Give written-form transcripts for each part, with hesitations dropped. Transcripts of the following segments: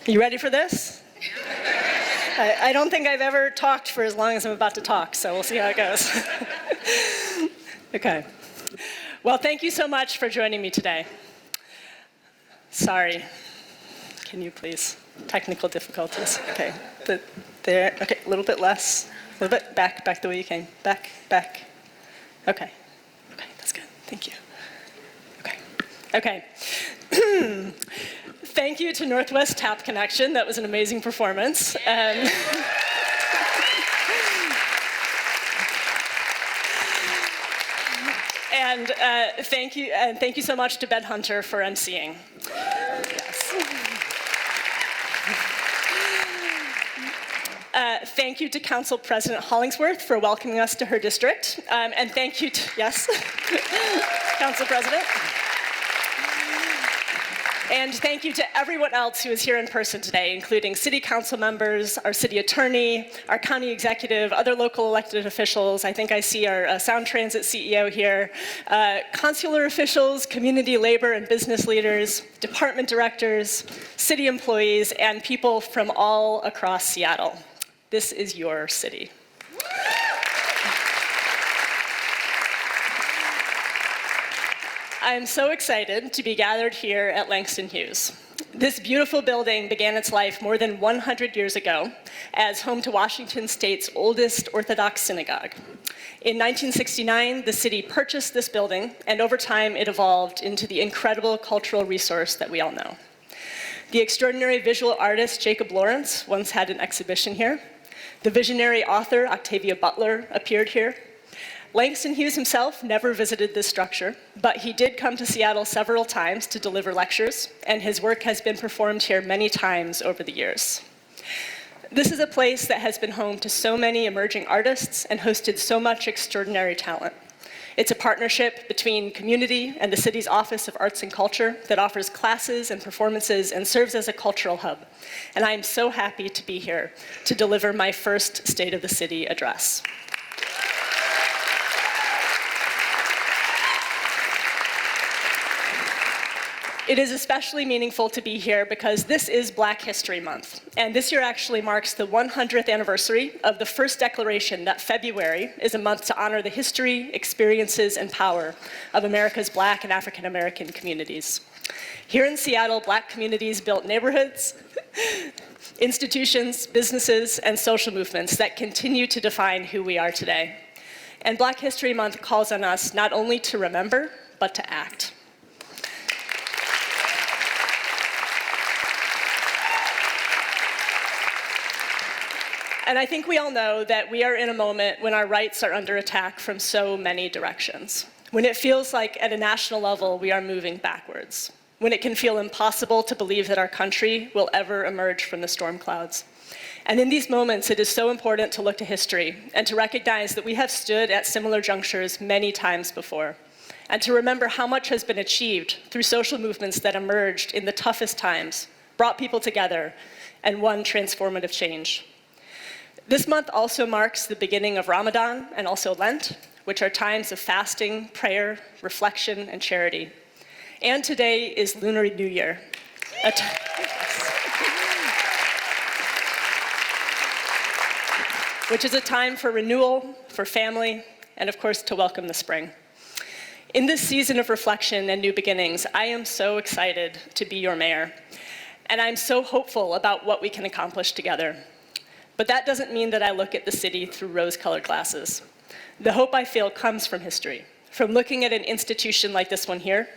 You ready for this? I don't think I've ever talked for as long as I'm about to talk, so we'll see how it goes. Okay. Well, thank you so much for joining me today. Sorry. Can you please? Technical difficulties. Okay. There. Okay, a little bit less. A little bit back the way you came. Back. Okay. Okay, that's good. Thank you. Okay. Thank you to Northwest Tap Connection. That was an amazing performance. And thank you so much to Ben Hunter for emceeing. Yes. Thank you to Council President Hollingsworth for welcoming us to her district. And thank you to, yes, Council President. And thank you to everyone else who is here in person today, including city council members, our city attorney, our county executive, other local elected officials. I think I see our Sound Transit CEO here, consular officials, community labor and business leaders, department directors, city employees, and people from all across Seattle. This is your city. I'm so excited to be gathered here at Langston Hughes. This beautiful building began its life more than 100 years ago as home to Washington State's oldest Orthodox synagogue. In 1969, the city purchased this building, and over time it evolved into the incredible cultural resource that we all know. The extraordinary visual artist Jacob Lawrence once had an exhibition here. The visionary author Octavia Butler appeared here. Langston Hughes himself never visited this structure, but he did come to Seattle several times to deliver lectures, and his work has been performed here many times over the years. This is a place that has been home to so many emerging artists and hosted so much extraordinary talent. It's a partnership between community and the city's Office of Arts and Culture that offers classes and performances and serves as a cultural hub. And I am so happy to be here to deliver my first State of the City address. It is especially meaningful to be here because this is Black History Month, and this year actually marks the 100th anniversary of the first declaration that February is a month to honor the history, experiences, and power of America's Black and African American communities. Here in Seattle, Black communities built neighborhoods, institutions, businesses, and social movements that continue to define who we are today. And Black History Month calls on us not only to remember, but to act. And I think we all know that we are in a moment when our rights are under attack from so many directions. When it feels like at a national level we are moving backwards. When it can feel impossible to believe that our country will ever emerge from the storm clouds. And in these moments, it is so important to look to history and to recognize that we have stood at similar junctures many times before. And to remember how much has been achieved through social movements that emerged in the toughest times, brought people together, and won transformative change. This month also marks the beginning of Ramadan and also Lent, which are times of fasting, prayer, reflection, and charity. And today is Lunar New Year. Which is a time for renewal, for family, and of course to welcome the spring. In this season of reflection and new beginnings, I am so excited to be your mayor. And I'm so hopeful about what we can accomplish together. But that doesn't mean that I look at the city through rose-colored glasses. The hope I feel comes from history, from looking at an institution like this one here,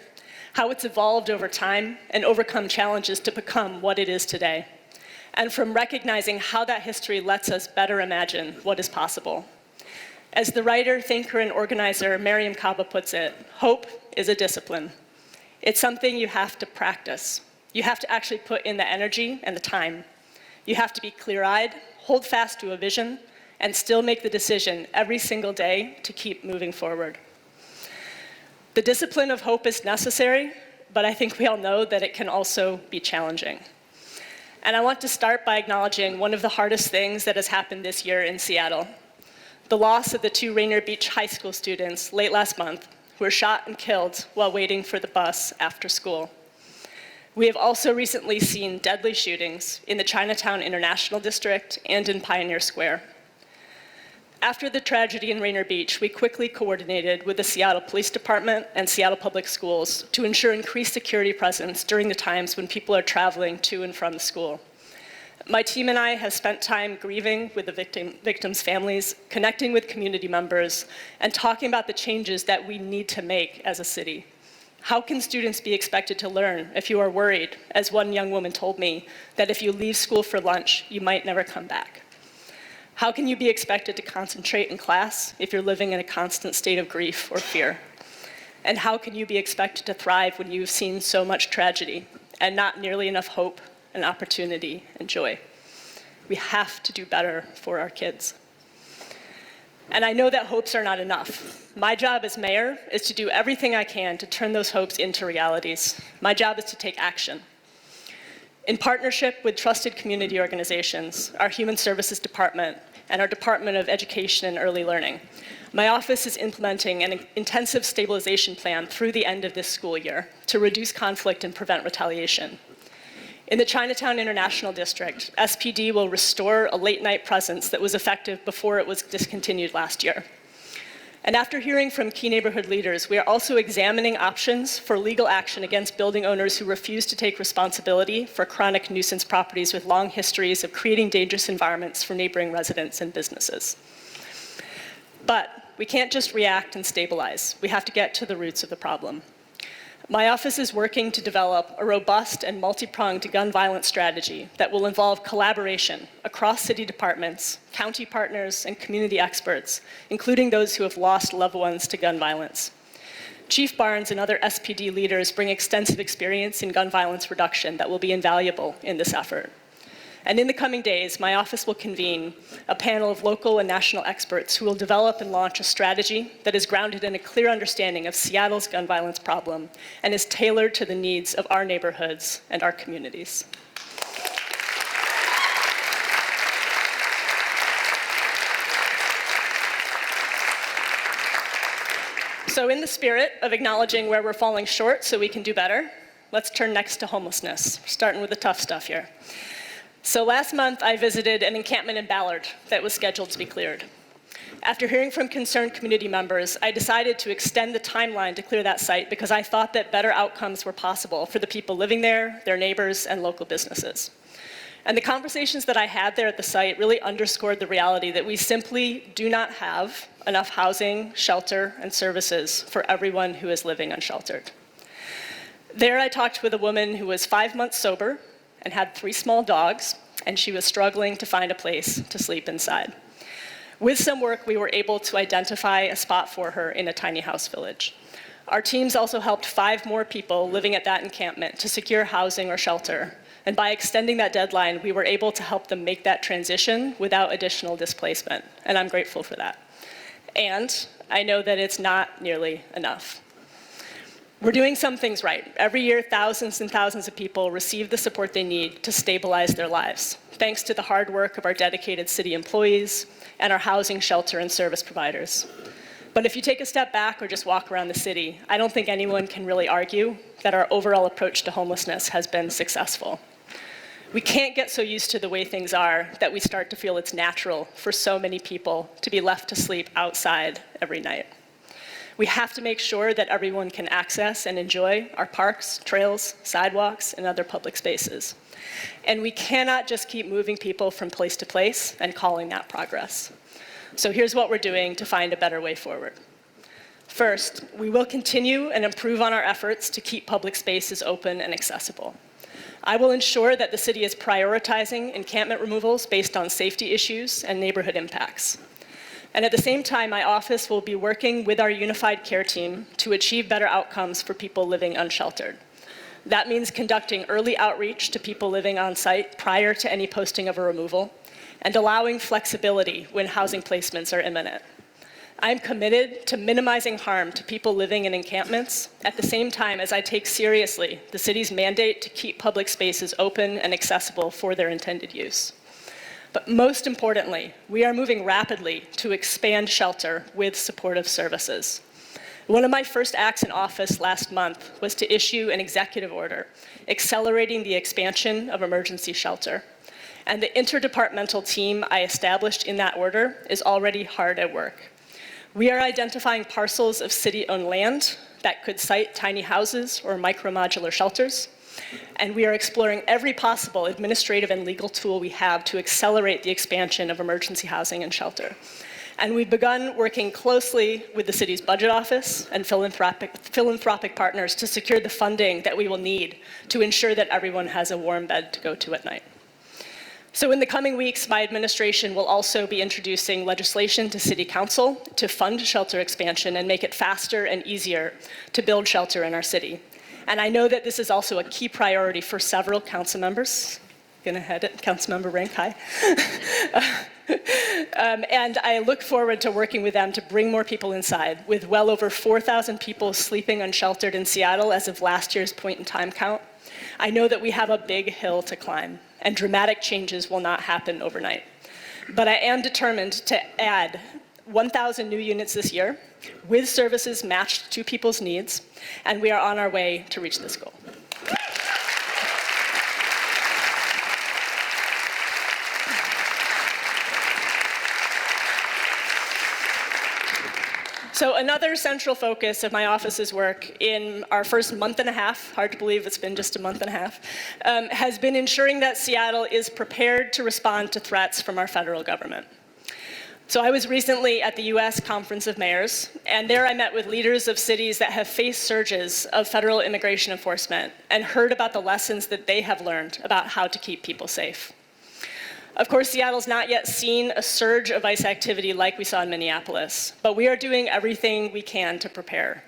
how it's evolved over time and overcome challenges to become what it is today, and from recognizing how that history lets us better imagine what is possible. As the writer, thinker, and organizer Mariame Kaba puts it, hope is a discipline. It's something you have to practice. You have to actually put in the energy and the time. You have to be clear-eyed, hold fast to a vision, and still make the decision every single day to keep moving forward. The discipline of hope is necessary, but I think we all know that it can also be challenging. And I want to start by acknowledging one of the hardest things that has happened this year in Seattle, the loss of the 2 Rainier Beach High School students late last month who were shot and killed while waiting for the bus after school. We have also recently seen deadly shootings in the Chinatown International District and in Pioneer Square. After the tragedy in Rainier Beach, we quickly coordinated with the Seattle Police Department and Seattle Public Schools to ensure increased security presence during the times when people are traveling to and from the school. My team and I have spent time grieving with the victims' families, connecting with community members, and talking about the changes that we need to make as a city. How can students be expected to learn if you are worried, as one young woman told me, that if you leave school for lunch, you might never come back? How can you be expected to concentrate in class if you're living in a constant state of grief or fear? And how can you be expected to thrive when you've seen so much tragedy and not nearly enough hope and opportunity and joy? We have to do better for our kids. And I know that hopes are not enough. My job as mayor is to do everything I can to turn those hopes into realities. My job is to take action. In partnership with trusted community organizations, our Human Services Department, and our Department of Education and Early Learning, my office is implementing an intensive stabilization plan through the end of this school year to reduce conflict and prevent retaliation. In the Chinatown International District, SPD will restore a late-night presence that was effective before it was discontinued last year. And after hearing from key neighborhood leaders, we are also examining options for legal action against building owners who refuse to take responsibility for chronic nuisance properties with long histories of creating dangerous environments for neighboring residents and businesses. But we can't just react and stabilize. We have to get to the roots of the problem. My office is working to develop a robust and multi-pronged gun violence strategy that will involve collaboration across city departments, county partners, and community experts, including those who have lost loved ones to gun violence. Chief Barnes and other SPD leaders bring extensive experience in gun violence reduction that will be invaluable in this effort. And in the coming days, my office will convene a panel of local and national experts who will develop and launch a strategy that is grounded in a clear understanding of Seattle's gun violence problem and is tailored to the needs of our neighborhoods and our communities. So in the spirit of acknowledging where we're falling short so we can do better, let's turn next to homelessness, starting with the tough stuff here. So last month, I visited an encampment in Ballard that was scheduled to be cleared. After hearing from concerned community members, I decided to extend the timeline to clear that site because I thought that better outcomes were possible for the people living there, their neighbors, and local businesses. And the conversations that I had there at the site really underscored the reality that we simply do not have enough housing, shelter, and services for everyone who is living unsheltered. There I talked with a woman who was 5 months sober and had 3 small dogs, and she was struggling to find a place to sleep inside. With some work, we were able to identify a spot for her in a tiny house village. Our teams also helped 5 more people living at that encampment to secure housing or shelter, and by extending that deadline, we were able to help them make that transition without additional displacement, and I'm grateful for that. And I know that it's not nearly enough. We're doing some things right. Every year, thousands and thousands of people receive the support they need to stabilize their lives, thanks to the hard work of our dedicated city employees and our housing, shelter, and service providers. But if you take a step back or just walk around the city, I don't think anyone can really argue that our overall approach to homelessness has been successful. We can't get so used to the way things are that we start to feel it's natural for so many people to be left to sleep outside every night. We have to make sure that everyone can access and enjoy our parks, trails, sidewalks, and other public spaces. And we cannot just keep moving people from place to place and calling that progress. So here's what we're doing to find a better way forward. First, we will continue and improve on our efforts to keep public spaces open and accessible. I will ensure that the city is prioritizing encampment removals based on safety issues and neighborhood impacts. And at the same time, my office will be working with our unified care team to achieve better outcomes for people living unsheltered. That means conducting early outreach to people living on site prior to any posting of a removal, and allowing flexibility when housing placements are imminent. I'm committed to minimizing harm to people living in encampments at the same time as I take seriously the city's mandate to keep public spaces open and accessible for their intended use. But most importantly, we are moving rapidly to expand shelter with supportive services. One of my first acts in office last month was to issue an executive order accelerating the expansion of emergency shelter. And the interdepartmental team I established in that order is already hard at work. We are identifying parcels of city-owned land that could site tiny houses or micro-modular shelters. And we are exploring every possible administrative and legal tool we have to accelerate the expansion of emergency housing and shelter. And we've begun working closely with the city's budget office and philanthropic partners to secure the funding that we will need to ensure that everyone has a warm bed to go to at night. So in the coming weeks, my administration will also be introducing legislation to City Council to fund shelter expansion and make it faster and easier to build shelter in our city. And I know that this is also a key priority for several council members. Gonna head it, Councilmember Rank, hi. And I look forward to working with them to bring more people inside, with well over 4,000 people sleeping unsheltered in Seattle as of last year's point-in-time count. I know that we have a big hill to climb, and dramatic changes will not happen overnight. But I am determined to add 1,000 new units this year, with services matched to people's needs, and we are on our way to reach this goal. So another central focus of my office's work in our first month and a half, hard to believe it's been just a month and a half, has been ensuring that Seattle is prepared to respond to threats from our federal government. So I was recently at the US Conference of Mayors, and there I met with leaders of cities that have faced surges of federal immigration enforcement and heard about the lessons that they have learned about how to keep people safe. Of course, Seattle's not yet seen a surge of ICE activity like we saw in Minneapolis, but we are doing everything we can to prepare.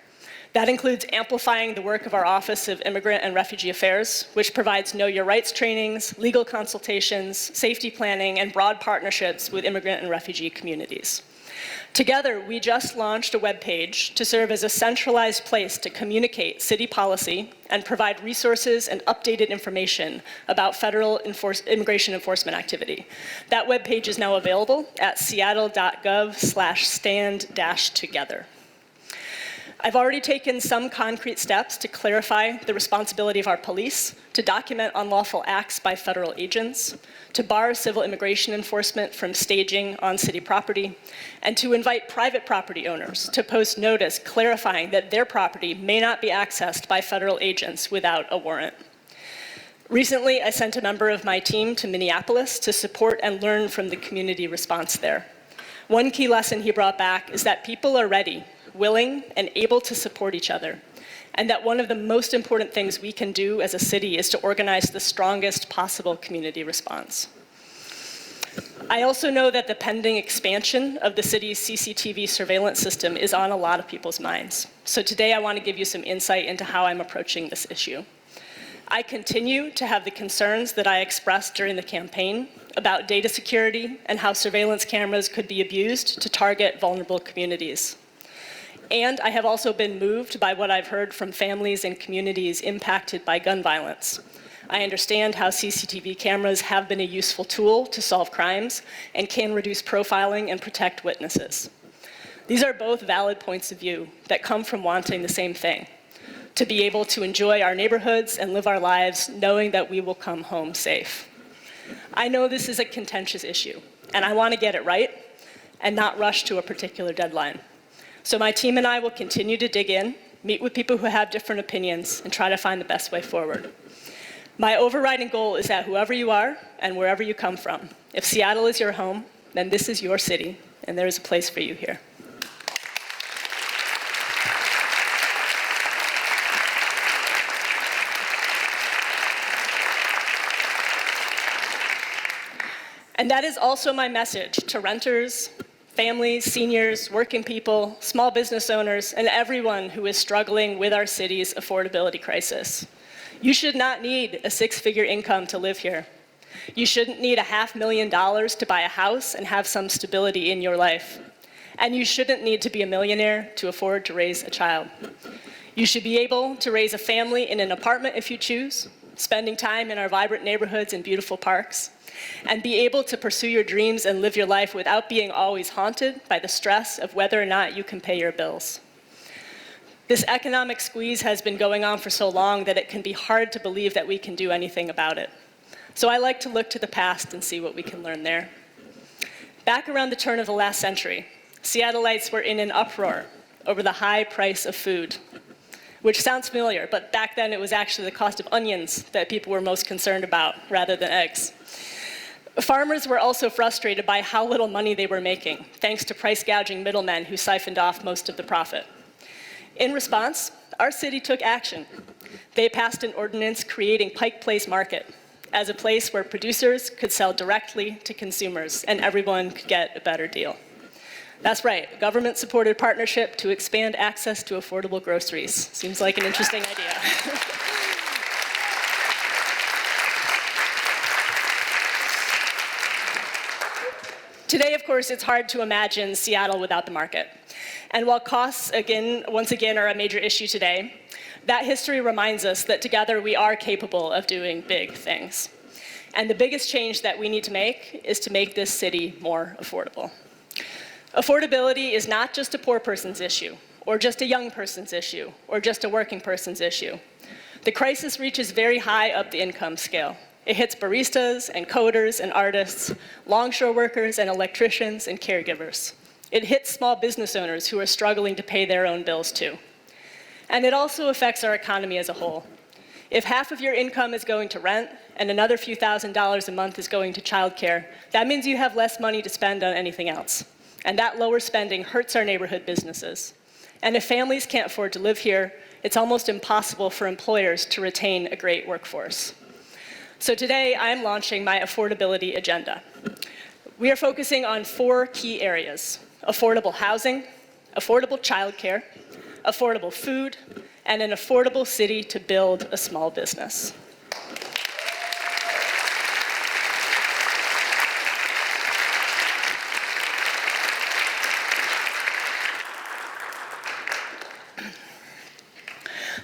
That includes amplifying the work of our Office of Immigrant and Refugee Affairs, which provides Know Your Rights trainings, legal consultations, safety planning, and broad partnerships with immigrant and refugee communities. Together, we just launched a webpage to serve as a centralized place to communicate city policy and provide resources and updated information about federal immigration enforcement activity. That webpage is now available at seattle.gov/stand-together. I've already taken some concrete steps to clarify the responsibility of our police, to document unlawful acts by federal agents, to bar civil immigration enforcement from staging on city property, and to invite private property owners to post notice clarifying that their property may not be accessed by federal agents without a warrant. Recently, I sent a member of my team to Minneapolis to support and learn from the community response there. One key lesson he brought back is that people are ready, willing, and able to support each other, and that one of the most important things we can do as a city is to organize the strongest possible community response. I also know that the pending expansion of the city's CCTV surveillance system is on a lot of people's minds. So today I want to give you some insight into how I'm approaching this issue. I continue to have the concerns that I expressed during the campaign about data security and how surveillance cameras could be abused to target vulnerable communities. And I have also been moved by what I've heard from families and communities impacted by gun violence. I understand how CCTV cameras have been a useful tool to solve crimes and can reduce profiling and protect witnesses. These are both valid points of view that come from wanting the same thing: to be able to enjoy our neighborhoods and live our lives knowing that we will come home safe. I know this is a contentious issue, and I want to get it right and not rush to a particular deadline. So my team and I will continue to dig in, meet with people who have different opinions, and try to find the best way forward. My overriding goal is that whoever you are and wherever you come from, if Seattle is your home, then this is your city, and there is a place for you here. And that is also my message to renters, families, seniors, working people, small business owners, and everyone who is struggling with our city's affordability crisis. You should not need a six-figure income to live here. You shouldn't need $500,000 to buy a house and have some stability in your life. And you shouldn't need to be a millionaire to afford to raise a child. You should be able to raise a family in an apartment if you choose, spending time in our vibrant neighborhoods and beautiful parks, and be able to pursue your dreams and live your life without being always haunted by the stress of whether or not you can pay your bills. This economic squeeze has been going on for so long that it can be hard to believe that we can do anything about it. So I like to look to the past and see what we can learn there. Back around the turn of the last century, Seattleites were in an uproar over the high price of food, which sounds familiar, but back then it was actually the cost of onions that people were most concerned about rather than eggs. Farmers were also frustrated by how little money they were making, thanks to price gouging middlemen who siphoned off most of the profit. In response, our city took action. They passed an ordinance creating Pike Place Market as a place where producers could sell directly to consumers and everyone could get a better deal. That's right, a government-supported partnership to expand access to affordable groceries. Seems like an interesting idea. Today, of course, it's hard to imagine Seattle without the market. And while costs, once again, are a major issue today, that history reminds us that together we are capable of doing big things. And the biggest change that we need to make is to make this city more affordable. Affordability is not just a poor person's issue, or just a young person's issue, or just a working person's issue. The crisis reaches very high up the income scale. It hits baristas and coders and artists, longshore workers and electricians and caregivers. It hits small business owners who are struggling to pay their own bills too. And it also affects our economy as a whole. If half of your income is going to rent and another few $1,000s a month is going to childcare, that means you have less money to spend on anything else. And that lower spending hurts our neighborhood businesses. And if families can't afford to live here, it's almost impossible for employers to retain a great workforce. So today, I'm launching my affordability agenda. We are focusing on 4 key areas: affordable housing, affordable childcare, affordable food, and an affordable city to build a small business.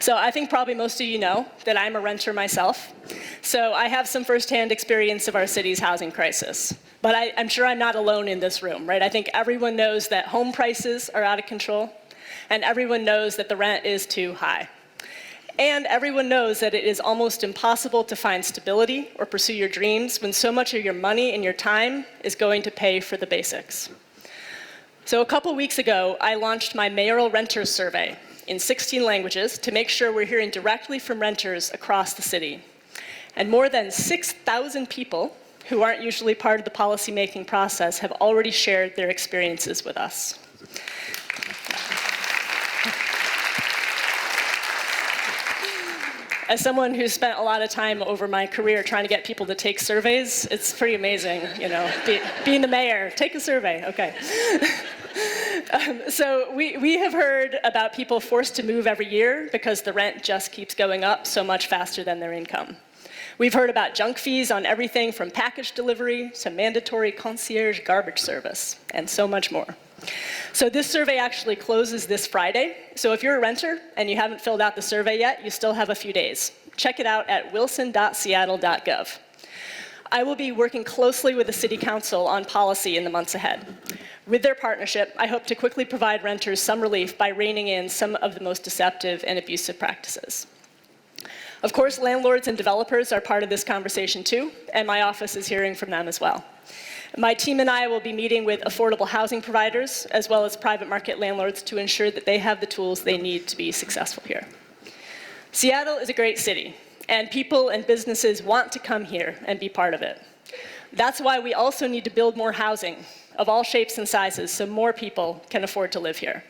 So I think probably most of you know that I'm a renter myself. So I have some firsthand experience of our city's housing crisis. But I'm sure I'm not alone in this room, right? I think everyone knows that home prices are out of control, and everyone knows that the rent is too high. And everyone knows that it is almost impossible to find stability or pursue your dreams when so much of your money and your time is going to pay for the basics. So a couple weeks ago, I launched my mayoral renters survey in 16 languages to make sure we're hearing directly from renters across the city. And more than 6,000 people who aren't usually part of the policymaking process have already shared their experiences with us. As someone who's spent a lot of time over my career trying to get people to take surveys, it's pretty amazing, you know, being the mayor, take a survey, okay. So we have heard about people forced to move every year because the rent just keeps going up so much faster than their income. We've heard about junk fees on everything from package delivery to mandatory concierge garbage service, and so much more. So this survey actually closes this Friday. So if you're a renter and you haven't filled out the survey yet, you still have a few days. Check it out at wilson.seattle.gov. I will be working closely with the City Council on policy in the months ahead. With their partnership, I hope to quickly provide renters some relief by reining in some of the most deceptive and abusive practices. Of course, landlords and developers are part of this conversation too, and my office is hearing from them as well. My team and I will be meeting with affordable housing providers as well as private market landlords to ensure that they have the tools they need to be successful here. Seattle is a great city, and people and businesses want to come here and be part of it. That's why we also need to build more housing of all shapes and sizes so more people can afford to live here.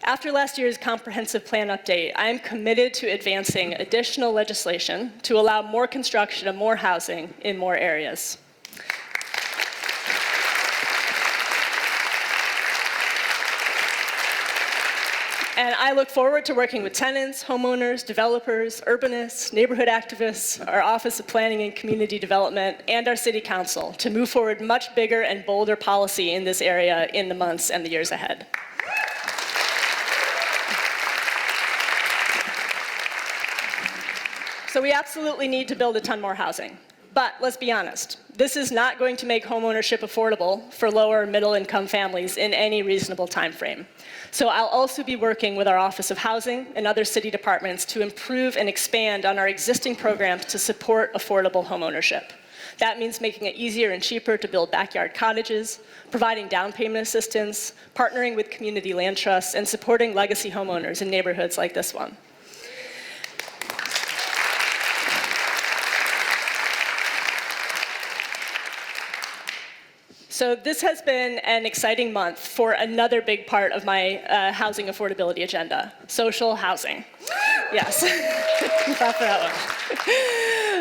After last year's comprehensive plan update, I am committed to advancing additional legislation to allow more construction of more housing in more areas. And I look forward to working with tenants, homeowners, developers, urbanists, neighborhood activists, our Office of Planning and Community Development, and our City Council to move forward much bigger and bolder policy in this area in the months and the years ahead. So we absolutely need to build a ton more housing. But let's be honest, This is not going to make homeownership affordable for lower and middle income families in any reasonable time frame. So I'll also be working with our Office of Housing and other city departments to improve and expand on our existing programs to support affordable homeownership. That means making it easier and cheaper to build backyard cottages, providing down payment assistance, partnering with community land trusts, and supporting legacy homeowners in neighborhoods like this one. So this has been an exciting month for another big part of my housing affordability agenda, social housing. Yes, clap for that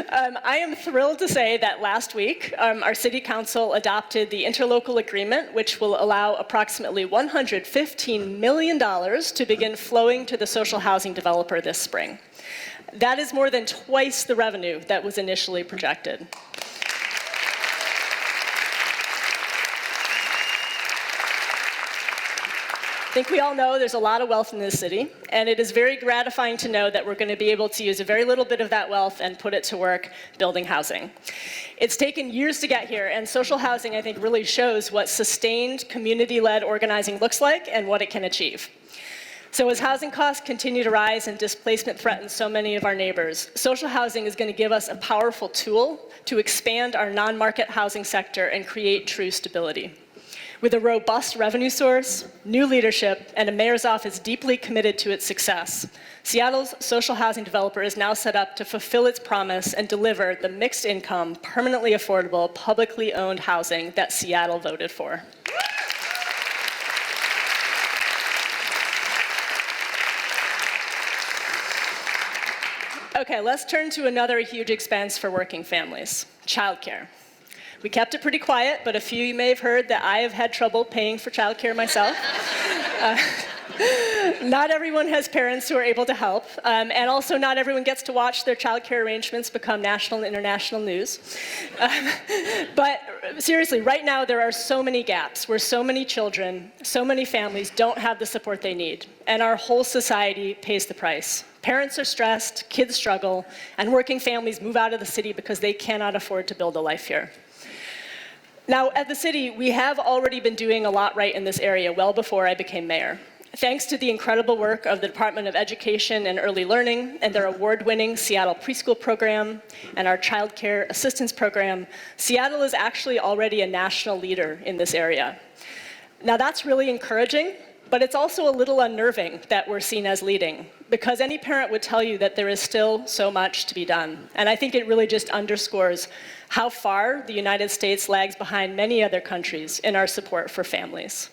one. I am thrilled to say that last week, our city council adopted the interlocal agreement, which will allow approximately $115 million to begin flowing to the social housing developer this spring. That is more than twice the revenue that was initially projected. I think we all know there's a lot of wealth in this city, and it is very gratifying to know that we're going to be able to use a very little bit of that wealth and put it to work building housing. It's taken years to get here, and social housing, I think, really shows what sustained community-led organizing looks like and what it can achieve. So as housing costs continue to rise and displacement threatens so many of our neighbors, social housing is going to give us a powerful tool to expand our non-market housing sector and create true stability. With a robust revenue source, new leadership, and a mayor's office deeply committed to its success, Seattle's social housing developer is now set up to fulfill its promise and deliver the mixed income, permanently affordable, publicly owned housing that Seattle voted for. Okay, let's turn to another huge expense for working families, childcare. We kept it pretty quiet, but a few of you may have heard that I have had trouble paying for childcare myself. Not everyone has parents who are able to help, and also not everyone gets to watch their childcare arrangements become national and international news. But seriously, right now there are so many gaps where so many children, so many families don't have the support they need, and our whole society pays the price. Parents are stressed, kids struggle, and working families move out of the city because they cannot afford to build a life here. Now, at the city, we have already been doing a lot right in this area well before I became mayor. Thanks to the incredible work of the Department of Education and Early Learning and their award-winning Seattle preschool program and our child care assistance program, Seattle is actually already a national leader in this area. Now, that's really encouraging, but it's also a little unnerving that we're seen as leading, because any parent would tell you that there is still so much to be done. And I think it really just underscores how far the United States lags behind many other countries in our support for families.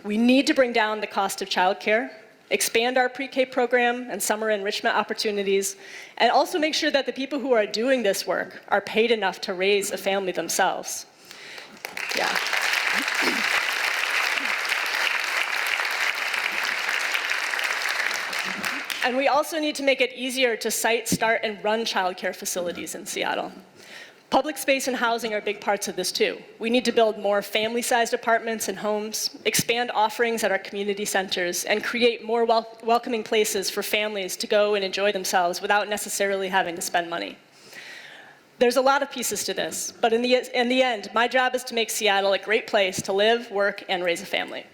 We need to bring down the cost of childcare, expand our pre-K program and summer enrichment opportunities, and also make sure that the people who are doing this work are paid enough to raise a family themselves. Yeah. And we also need to make it easier to site, start, and run childcare facilities in Seattle. Public space and housing are big parts of this too. We need to build more family-sized apartments and homes, expand offerings at our community centers, and create more welcoming places for families to go and enjoy themselves without necessarily having to spend money. There's a lot of pieces to this, but in the end, my job is to make Seattle a great place to live, work, and raise a family.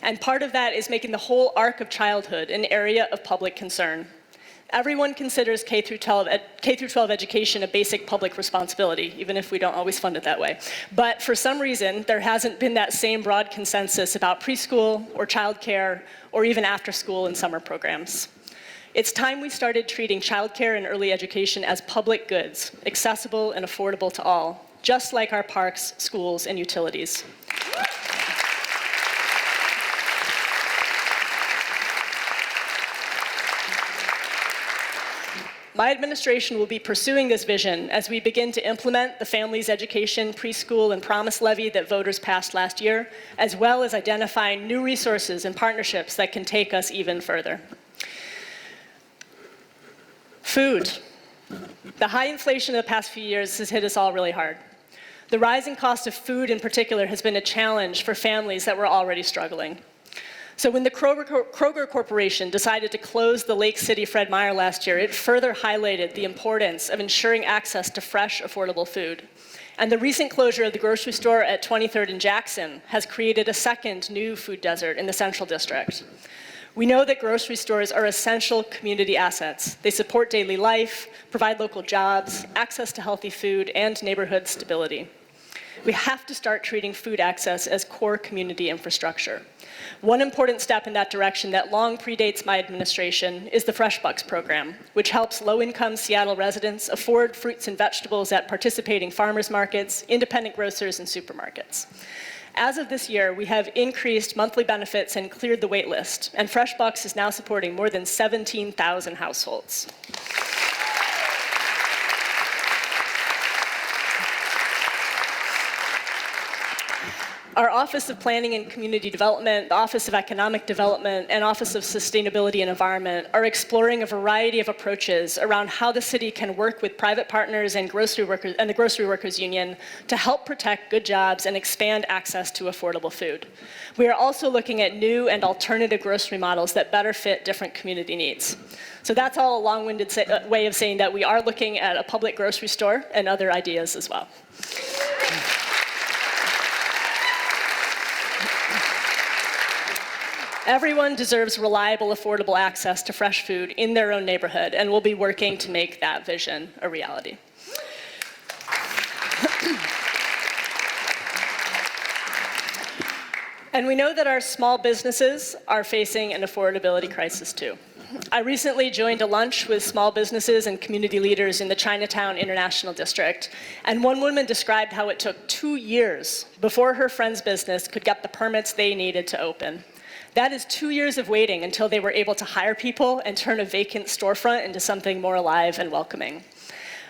And part of that is making the whole arc of childhood an area of public concern. Everyone considers K-12 education a basic public responsibility, even if we don't always fund it that way. But for some reason, there hasn't been that same broad consensus about preschool or childcare or even after school and summer programs. It's time we started treating childcare and early education as public goods, accessible and affordable to all, just like our parks, schools, and utilities. My administration will be pursuing this vision as we begin to implement the Families Education, Preschool, and Promise Levy that voters passed last year, as well as identifying new resources and partnerships that can take us even further. Food. The high inflation of the past few years has hit us all really hard. The rising cost of food in particular has been a challenge for families that were already struggling. So when the Kroger Corporation decided to close the Lake City Fred Meyer last year, it further highlighted the importance of ensuring access to fresh, affordable food. And the recent closure of the grocery store at 23rd and Jackson has created a second new food desert in the Central District. We know that grocery stores are essential community assets. They support daily life, provide local jobs, access to healthy food, and neighborhood stability. We have to start treating food access as core community infrastructure. One important step in that direction that long predates my administration is the Fresh Bucks program, which helps low-income Seattle residents afford fruits and vegetables at participating farmers markets, independent grocers, and supermarkets. As of this year, we have increased monthly benefits and cleared the wait list, and Fresh Bucks is now supporting more than 17,000 households. Our Office of Planning and Community Development, the Office of Economic Development, and Office of Sustainability and Environment are exploring a variety of approaches around how the city can work with private partners and grocery workers and the Grocery Workers Union to help protect good jobs and expand access to affordable food. We are also looking at new and alternative grocery models that better fit different community needs. So that's all a long-winded way of saying that we are looking at a public grocery store and other ideas as well. Everyone deserves reliable, affordable access to fresh food in their own neighborhood, and we'll be working to make that vision a reality. And we know that our small businesses are facing an affordability crisis too. I recently joined a lunch with small businesses and community leaders in the Chinatown International District, and one woman described how it took 2 years before her friend's business could get the permits they needed to open. That is 2 years of waiting until they were able to hire people and turn a vacant storefront into something more alive and welcoming.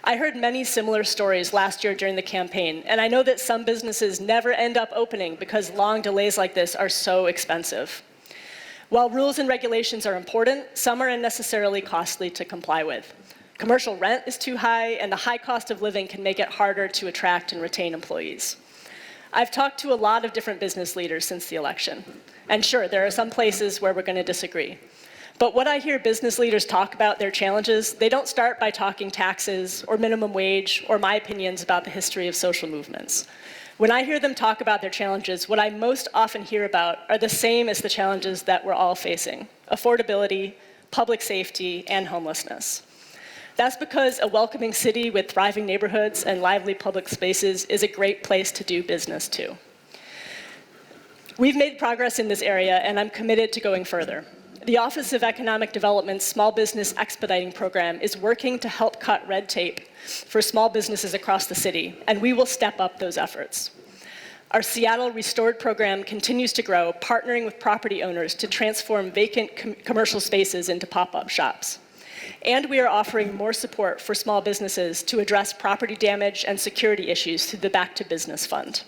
I heard many similar stories last year during the campaign, and I know that some businesses never end up opening because long delays like this are so expensive. While rules and regulations are important, some are unnecessarily costly to comply with. Commercial rent is too high, and the high cost of living can make it harder to attract and retain employees. I've talked to a lot of different business leaders since the election. And sure, there are some places where we're going to disagree. But when I hear business leaders talk about their challenges, they don't start by talking taxes or minimum wage or my opinions about the history of social movements. When I hear them talk about their challenges, what I most often hear about are the same as the challenges that we're all facing: affordability, public safety, and homelessness. That's because a welcoming city with thriving neighborhoods and lively public spaces is a great place to do business too. We've made progress in this area, and I'm committed to going further. The Office of Economic Development's Small Business Expediting Program is working to help cut red tape for small businesses across the city, and we will step up those efforts. Our Seattle Restored program continues to grow, partnering with property owners to transform vacant commercial spaces into pop-up shops. And we are offering more support for small businesses to address property damage and security issues through the Back to Business Fund.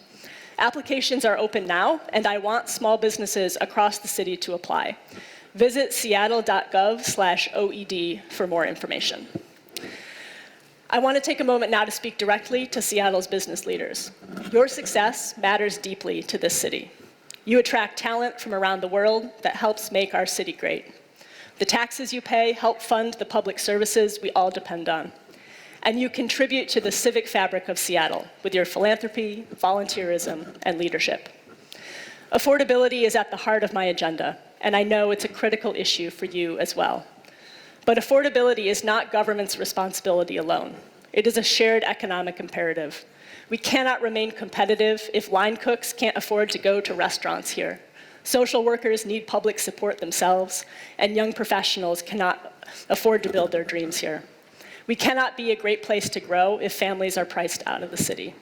Applications are open now, and I want small businesses across the city to apply. Visit seattle.gov/OED for more information. I want to take a moment now to speak directly to Seattle's business leaders. Your success matters deeply to this city. You attract talent from around the world that helps make our city great. The taxes you pay help fund the public services we all depend on. And you contribute to the civic fabric of Seattle with your philanthropy, volunteerism, and leadership. Affordability is at the heart of my agenda, and I know it's a critical issue for you as well. But affordability is not government's responsibility alone. It is a shared economic imperative. We cannot remain competitive if line cooks can't afford to go to restaurants here. Social workers need public support themselves, and young professionals cannot afford to build their dreams here. We cannot be a great place to grow if families are priced out of the city.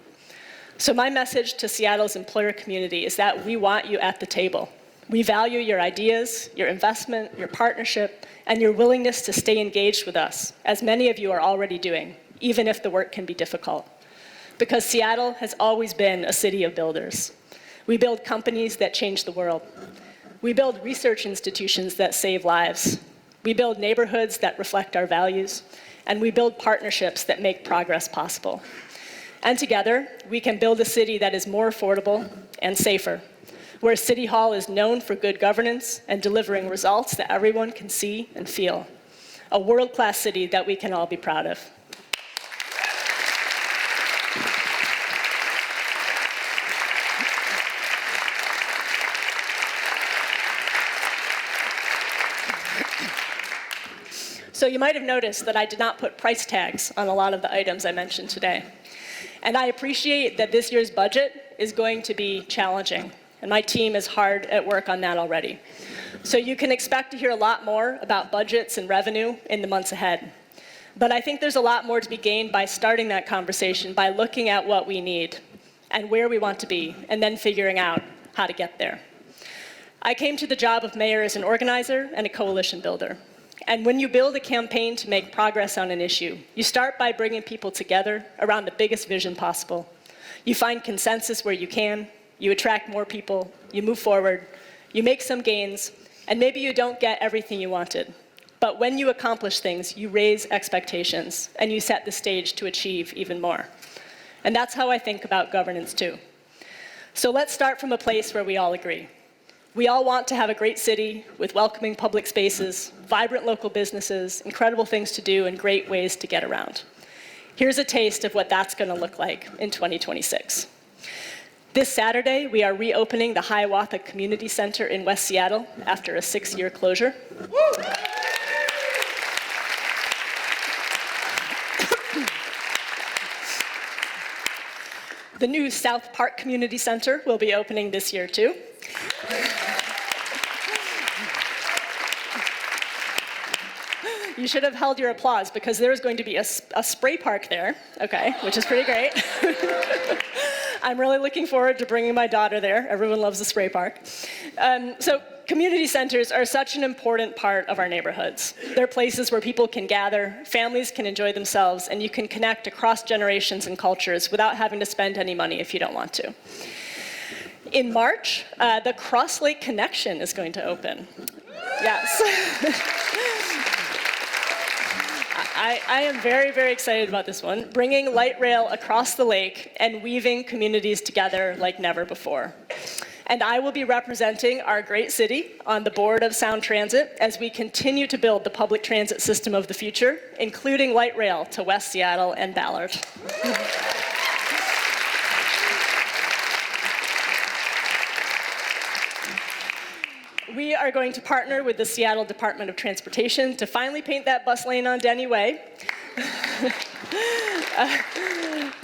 So my message to Seattle's employer community is that we want you at the table. We value your ideas, your investment, your partnership, and your willingness to stay engaged with us, as many of you are already doing, even if the work can be difficult. Because Seattle has always been a city of builders. We build companies that change the world. We build research institutions that save lives. We build neighborhoods that reflect our values. And we build partnerships that make progress possible. And together, we can build a city that is more affordable and safer, where City Hall is known for good governance and delivering results that everyone can see and feel. A world-class city that we can all be proud of. So you might have noticed that I did not put price tags on a lot of the items I mentioned today. And I appreciate that this year's budget is going to be challenging, and my team is hard at work on that already. So you can expect to hear a lot more about budgets and revenue in the months ahead. But I think there's a lot more to be gained by starting that conversation by looking at what we need and where we want to be, and then figuring out how to get there. I came to the job of mayor as an organizer and a coalition builder. And when you build a campaign to make progress on an issue, you start by bringing people together around the biggest vision possible. You find consensus where you can, you attract more people, you move forward, you make some gains, and maybe you don't get everything you wanted. But when you accomplish things, you raise expectations, and you set the stage to achieve even more. And that's how I think about governance too. So let's start from a place where we all agree. We all want to have a great city with welcoming public spaces, vibrant local businesses, incredible things to do, and great ways to get around. Here's a taste of what that's going to look like in 2026. This Saturday, we are reopening the Hiawatha Community Center in West Seattle after a 6-year closure. The new South Park Community Center will be opening this year, too. You should have held your applause, because there is going to be a spray park there, okay, which is pretty great. I'm really looking forward to bringing my daughter there. Everyone loves the spray park. So community centers are such an important part of our neighborhoods. They're places where people can gather, families can enjoy themselves, and you can connect across generations and cultures without having to spend any money if you don't want to. In March, the Cross Lake Connection is going to open. Yes. I am very, very excited about this one, bringing light rail across the lake and weaving communities together like never before. And I will be representing our great city on the board of Sound Transit as we continue to build the public transit system of the future, including light rail to West Seattle and Ballard. We are going to partner with the Seattle Department of Transportation to finally paint that bus lane on Denny Way.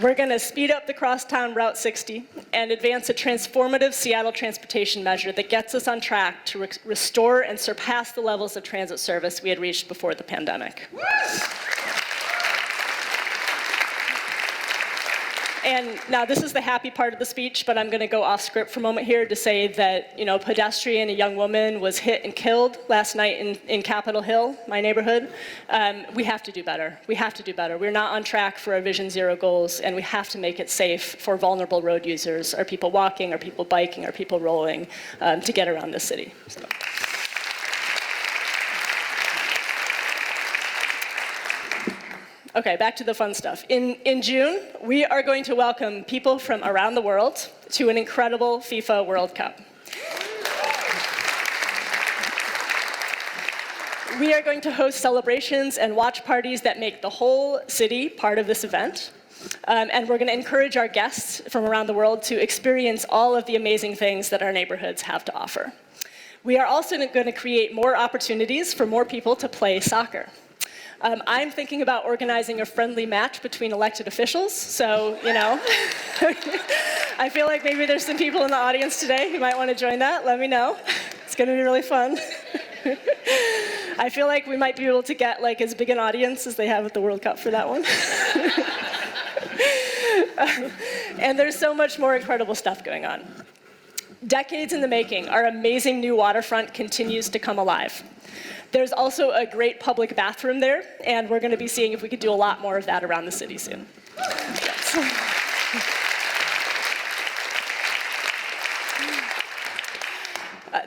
We're going to speed up the crosstown Route 60 and advance a transformative Seattle transportation measure that gets us on track to restore and surpass the levels of transit service we had reached before the pandemic. And now this is the happy part of the speech, but I'm going to go off script for a moment here to say that, a pedestrian, a young woman, was hit and killed last night in Capitol Hill, my neighborhood. We have to do better. We have to do better. We're not on track for our Vision Zero goals, and we have to make it safe for vulnerable road users, or people walking, or people biking, or people rolling, to get around this city. So. Okay, back to the fun stuff. In June, we are going to welcome people from around the world to an incredible FIFA World Cup. We are going to host celebrations and watch parties that make the whole city part of this event. And we're going to encourage our guests from around the world to experience all of the amazing things that our neighborhoods have to offer. We are also going to create more opportunities for more people to play soccer. I'm thinking about organizing a friendly match between elected officials, so, I feel like maybe there's some people in the audience today who might want to join that. Let me know. It's going to be really fun. I feel like we might be able to get as big an audience as they have at the World Cup for that one. And there's so much more incredible stuff going on. Decades in the making, our amazing new waterfront continues to come alive. There's also a great public bathroom there, and we're going to be seeing if we could do a lot more of that around the city soon. Yes.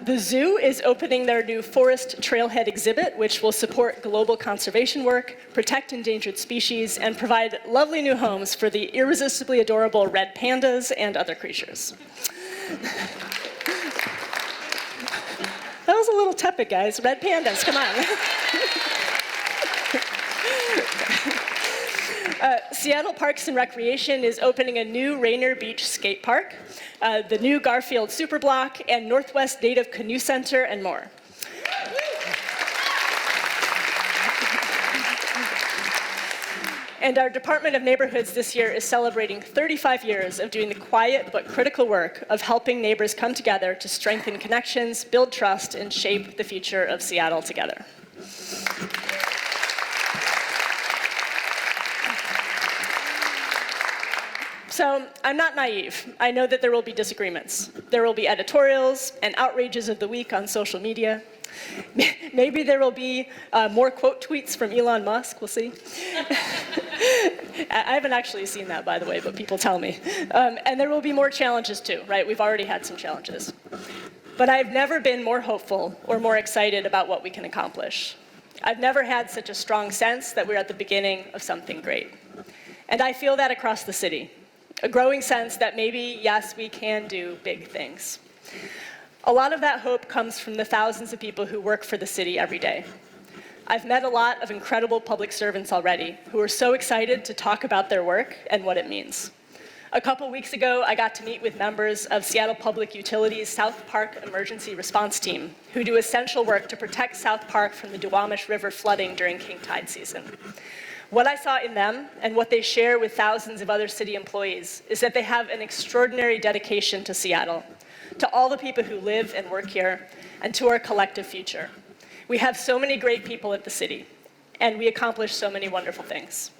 The zoo is opening their new Forest Trailhead exhibit, which will support global conservation work, protect endangered species, and provide lovely new homes for the irresistibly adorable red pandas and other creatures. That was a little tepid, guys. Red pandas, come on. Seattle Parks and Recreation is opening a new Rainier Beach skate park, the new Garfield Superblock, and Northwest Native Canoe Center, and more. And our Department of Neighborhoods this year is celebrating 35 years of doing the quiet but critical work of helping neighbors come together to strengthen connections, build trust, and shape the future of Seattle together. So I'm not naive. I know that there will be disagreements. There will be editorials and outrages of the week on social media. Maybe there will be more quote tweets from Elon Musk, we'll see. I haven't actually seen that, by the way, but people tell me. And there will be more challenges too, right? We've already had some challenges. But I've never been more hopeful or more excited about what we can accomplish. I've never had such a strong sense that we're at the beginning of something great. And I feel that across the city. A growing sense that maybe, yes, we can do big things. A lot of that hope comes from the thousands of people who work for the city every day. I've met a lot of incredible public servants already who are so excited to talk about their work and what it means. A couple weeks ago, I got to meet with members of Seattle Public Utilities' South Park Emergency Response Team, who do essential work to protect South Park from the Duwamish River flooding during king tide season. What I saw in them, and what they share with thousands of other city employees, is that they have an extraordinary dedication to Seattle, to all the people who live and work here, and to our collective future. We have so many great people at the city, and we accomplish so many wonderful things.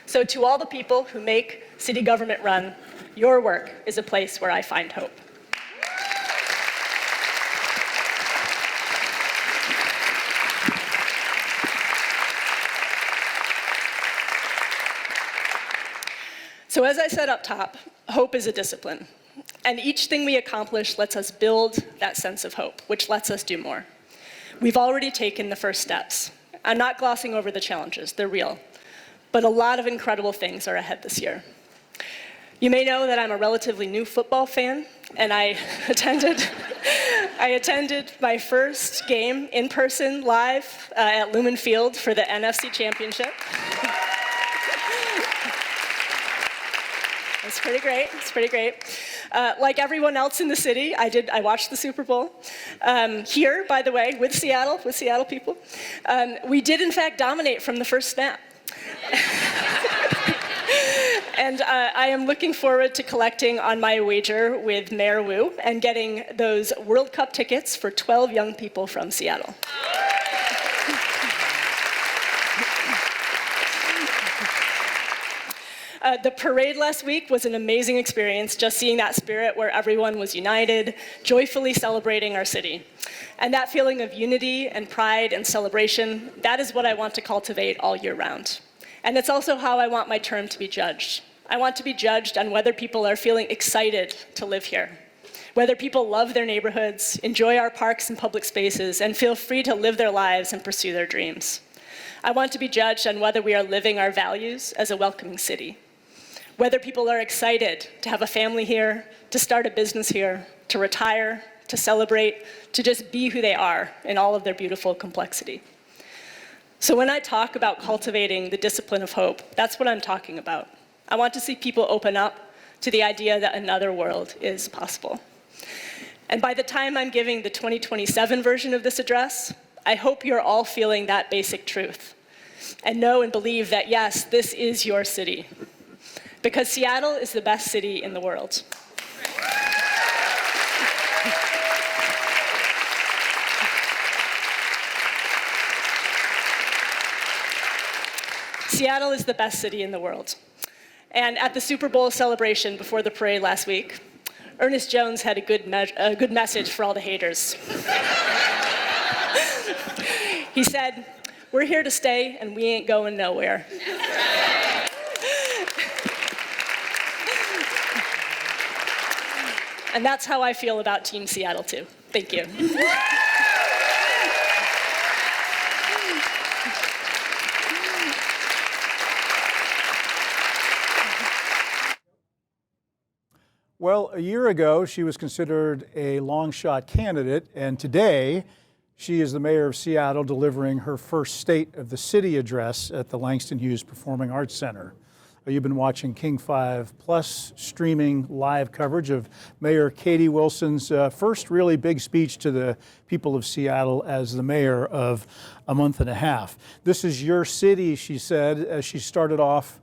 So to all the people who make city government run, your work is a place where I find hope. So as I said up top, hope is a discipline. And each thing we accomplish lets us build that sense of hope, which lets us do more. We've already taken the first steps. I'm not glossing over the challenges, they're real. But a lot of incredible things are ahead this year. You may know that I'm a relatively new football fan, and I attended my first game in person live at Lumen Field for the NFC Championship. It's pretty great, it's pretty great. Like everyone else in the city, I watched the Super Bowl. Here, by the way, with Seattle people. We did in fact dominate from the first snap. And I am looking forward to collecting on my wager with Mayor Wu and getting those World Cup tickets for 12 young people from Seattle. The parade last week was an amazing experience, just seeing that spirit where everyone was united, joyfully celebrating our city. And that feeling of unity and pride and celebration, that is what I want to cultivate all year round. And it's also how I want my term to be judged. I want to be judged on whether people are feeling excited to live here, whether people love their neighborhoods, enjoy our parks and public spaces, and feel free to live their lives and pursue their dreams. I want to be judged on whether we are living our values as a welcoming city, whether people are excited to have a family here, to start a business here, to retire, to celebrate, to just be who they are in all of their beautiful complexity. So when I talk about cultivating the discipline of hope, that's what I'm talking about. I want to see people open up to the idea that another world is possible. And by the time I'm giving the 2027 version of this address, I hope you're all feeling that basic truth and know and believe that, yes, this is your city. Because Seattle is the best city in the world. Seattle is the best city in the world. And at the Super Bowl celebration before the parade last week, Ernest Jones had a good message for all the haters. He said, "We're here to stay and we ain't going nowhere." And that's how I feel about Team Seattle too. Thank you. Well, a year ago, she was considered a long-shot candidate, and today, she is the mayor of Seattle delivering her first State of the City address at the Langston Hughes Performing Arts Center. You've been watching King 5 Plus streaming live coverage of Mayor Katie Wilson's first really big speech to the people of Seattle as the mayor of a month and a half. This is your city, she said, as she started off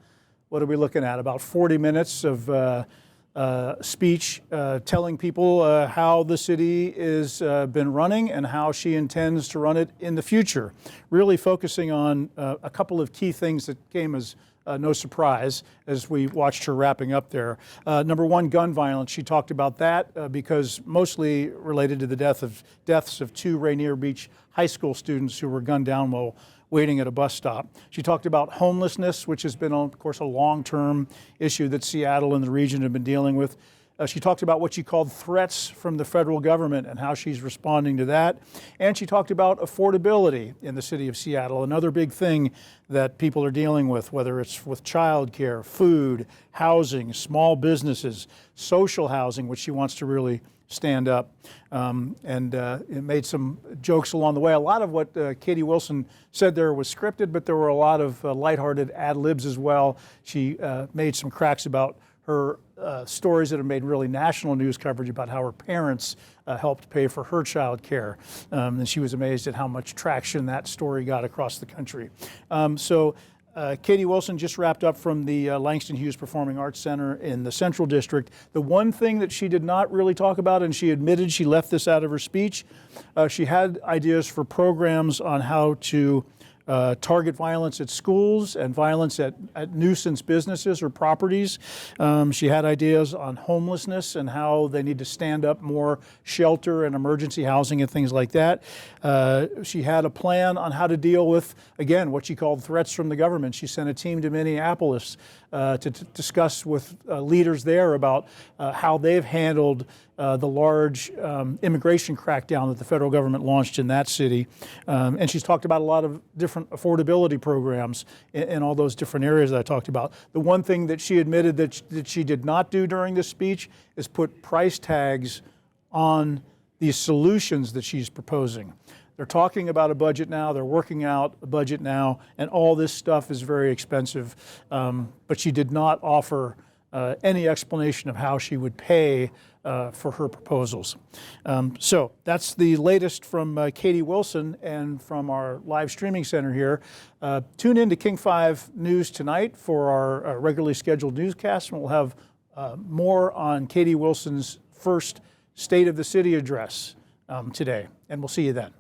what are we looking at? About 40 minutes of speech telling people how the city has been running and how she intends to run it in the future, really focusing on a couple of key things that came as no surprise as we watched her wrapping up there. Number one, gun violence. She talked about that because mostly related to the deaths of 2 Rainier Beach high school students who were gunned down while waiting at a bus stop. She talked about homelessness, which has been, of course, a long-term issue that Seattle and the region have been dealing with. She talked about what she called threats from the federal government and how she's responding to that. And she talked about affordability in the city of Seattle, another big thing that people are dealing with, whether it's with childcare, food, housing, small businesses, social housing, which she wants to really stand up. It made some jokes along the way. A lot of what Katie Wilson said there was scripted, but there were a lot of lighthearted ad libs as well. She made some cracks about her stories that have made really national news coverage about how her parents helped pay for her child care. And she was amazed at how much traction that story got across the country. Katie Wilson just wrapped up from the Langston Hughes Performing Arts Center in the Central District. The one thing that she did not really talk about, and she admitted she left this out of her speech, she had ideas for programs on how to target violence at schools and violence at nuisance businesses or properties. She had ideas on homelessness and how they need to stand up more shelter and emergency housing and things like that. She had a plan on how to deal with, again, what she called threats from the government. She sent a team to Minneapolis to discuss with leaders there about how they've handled the large immigration crackdown that the federal government launched in that city. And she's talked about a lot of different affordability programs in all those different areas that I talked about. The one thing that she admitted that she did not do during this speech is put price tags on these solutions that she's proposing. They're talking about a budget now, they're working out a budget now, and all this stuff is very expensive. But she did not offer any explanation of how she would pay for her proposals. So that's the latest from Katie Wilson and from our live streaming center here. Tune in to King 5 News tonight for our regularly scheduled newscast, and we'll have more on Katie Wilson's first State of the City address today. And we'll see you then.